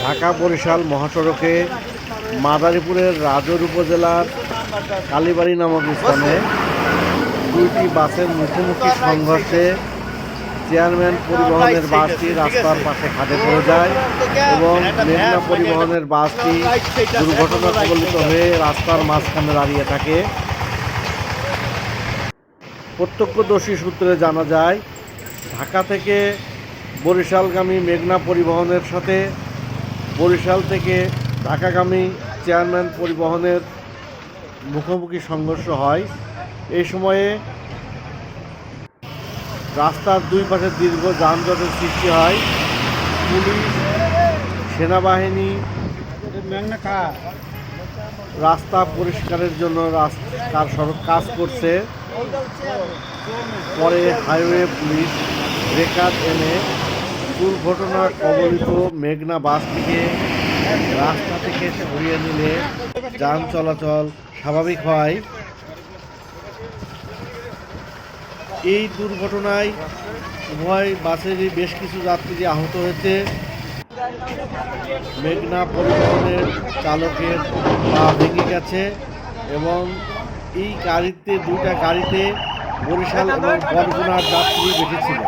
ঢাকা বরিশাল মহাসড়কে মাদারীপুরের রাজৌর উপজেলার কালীবাড়ি নামক স্থানে দুইটি বাসের মুখোমুখি সংঘর্ষে চেয়ারম্যান পরিবহনের বাসটি রাস্তার পাশে খাদে পড়ে যায় এবং মেঘনা পরিবহনের বাসটি দুর্ঘটনা কবলিত হয়ে রাস্তার মাঝখানে দাঁড়িয়ে থাকে। প্রত্যক্ষদর্শী সূত্রে জানা যায়, ঢাকা থেকে বরিশালগামী মেঘনা পরিবহনের সাথে বরিশাল থেকে ঢাকাগামী চেয়ারম্যান পরিবহনের মুখোমুখি সংঘর্ষ হয়। এই সময়ে রাস্তার দুই পাশে দীর্ঘ যানজটের সৃষ্টি হয়। পুলিশ, সেনাবাহিনী রাস্তা পরিষ্কারের জন্য রাস্তার সড়ক কাজ করছে। পরে হাইওয়ে পুলিশ ব্রেকার এনে দুর্ঘটনা কবলিত মেঘনা বাসটিকে রাস্তা থেকে সরিয়ে নিলে যান চলাচল স্বাভাবিক হয়। এই দুর্ঘটনায় উভয় বাসেরই বেশ কিছু যাত্রী আহত হয়েছে। মেঘনা পরিবহনের চালকের পা ভেঙে গেছে এবং এই দুইটা গাড়িতে বরিশাল এবং বরগুনার যাত্রী বেঁচে ছিল।